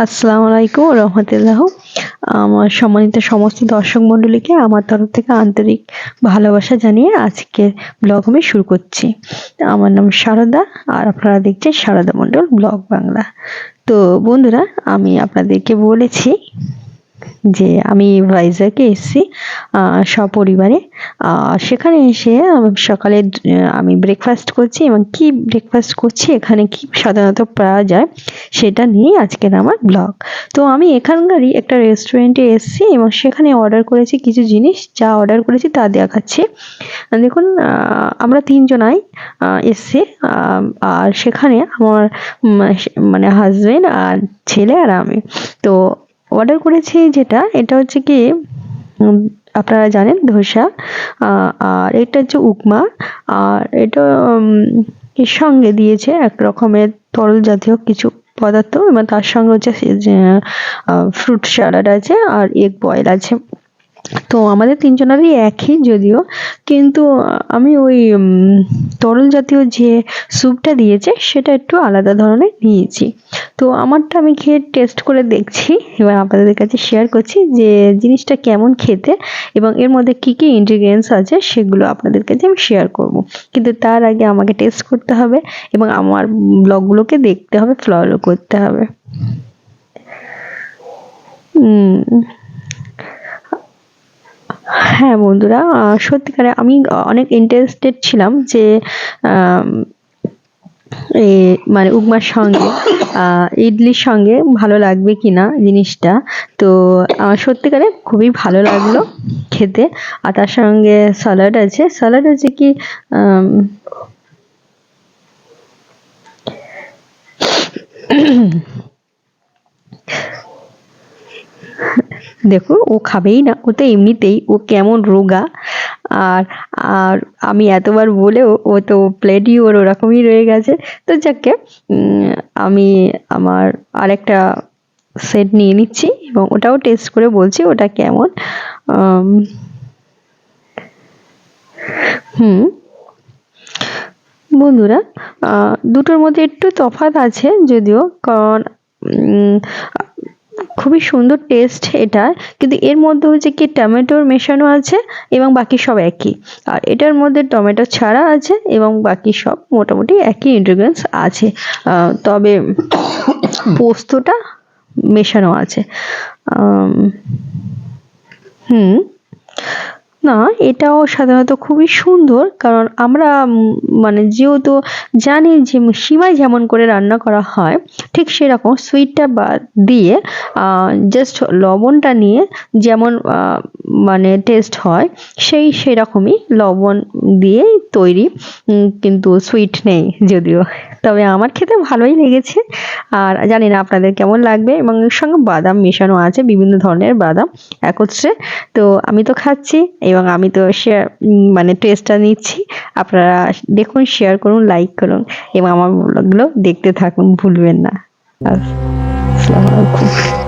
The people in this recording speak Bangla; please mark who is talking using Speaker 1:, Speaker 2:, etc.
Speaker 1: আসসালামু আলাইকুম রহমতুল্লাহ। আমার সম্মানিত সমস্ত দর্শক মণ্ডলীকে আমার তরফ থেকে আন্তরিক ভালোবাসা জানিয়ে আজকের ব্লগ আমি শুরু করছি। আমার নাম সারদা, আর আপনারা দেখছেন সারদা মণ্ডল ব্লগ বাংলা। তো বন্ধুরা, আমি আপনাদেরকে বলেছি যে আমি ভাইজ্যাগে এসেছি সপরিবারে। সেখানে এসে সকালে আমি ব্রেকফাস্ট করছি, এবং কি ব্রেকফাস্ট করছি, এখানে কি সাধারণত পাওয়া যায় সেটা নিয়েই আজকের আমার ব্লগ। তো আমি এখানকারই একটা রেস্টুরেন্টে এসেছি এবং সেখানে অর্ডার করেছি কিছু জিনিস। যা অর্ডার করেছি তা দেখাচ্ছি। দেখুন, আমরা তিনজনাই এসছি, আর সেখানে আমার মানে হাজবেন্ড আর ছেলে আর আমি। তো অর্ডার করেছি এটা হচ্ছে কি, আপনারা জানেন ধোসা, আর এটা হচ্ছে উপমা, আর এটা এর সঙ্গে দিয়েছে এক রকমের তরল জাতীয় কিছু পদার্থ, এবং তার সঙ্গে হচ্ছে ফ্রুট স্যালাড আছে আর এগ বয়েল আছে। তো আমাদের তিনজনেরই একই যদিও, কিন্তু আমি ওই তরল জাতীয় যে স্যুপটা দিয়েছে সেটা একটু আলাদা ধরনের নিয়েছি। তো আমারটা আমি খেয়ে টেস্ট করে দেখছি, এবার আপনাদের কাছে শেয়ার করছি যে জিনিসটা কেমন খেতে, এবং এর মধ্যে কি কি ইনগ্রিডিয়েন্টস আছে সেগুলো আপনাদের কাছে আমি শেয়ার করব। কিন্তু তার আগে আমাকে টেস্ট করতে হবে এবং আমার ব্লগগুলোকে দেখতে হবে, ফলো করতে হবে। হ্যাঁ বন্ধুরা, সত্যিকারে আমি অনেক ইন্টারেস্টেড ছিলাম যে আম, মানে উপমার সঙ্গে ইডলির সঙ্গে ভালো লাগবে কিনা জিনিসটা। তো আমার সত্যিকারে খুবই ভালো লাগলো খেতে। আর তার সঙ্গে স্যালাড আছে কি, আম, দেখুন, ও খাবেই না, ও তো এমনিতেই ও কেমন রোগা। আর আর আমি এতবার বলেও ও তো প্লেটই ওর ওরকমই রয়ে গেছে। তো যাকে আমি আমার আরেকটা সেট নিয়ে নিচ্ছি এবং ওটাও টেস্ট করে বলছি ওটা কেমন। আম, হুম বন্ধুরা, দুটোর মধ্যে একটু তফাৎ আছে যদিও, কারণ খুবই সুন্দর টেস্ট এটা, কিন্তু এর মধ্যে হচ্ছে কি টমেটোর মেশানো আছে এবং বাকি সব একই। আর এটার মধ্যে টমেটো ছাড়া আছে এবং বাকি সব মোটামুটি একই ইনগ্রিডিয়েন্টস আছে, তবে পোস্তটা মেশানো আছে। আম, হুম না, এটাও সাধারণত খুবই সুন্দর, কারণ আমরা মানে যেহেতু জানি যে সিমাই যেমন করে রান্না করা হয় ঠিক সেরকম সুইটটা বাদ দিয়ে জাস্ট লবণটা নিয়ে যেমন মানে টেস্ট হয় সেরকমই লবণ দিয়ে তৈরি, কিন্তু সুইট নেই যদিও। তবে আমার খেতে ভালোই লেগেছে, আর জানি না আপনাদের কেমন লাগবে। এবং এর সঙ্গে বাদাম মেশানো আছে, বিভিন্ন ধরনের বাদাম একত্রে। তো আমি তো খাচ্ছি এবং আমি তো শেয়ার মানে টেস্টটা নিচ্ছি। আপনারা দেখুন, শেয়ার করুন, লাইক করুন এবং আমার ব্লগগুলো দেখতে থাকুন, ভুলবেন না। আসসালামু আলাইকুম।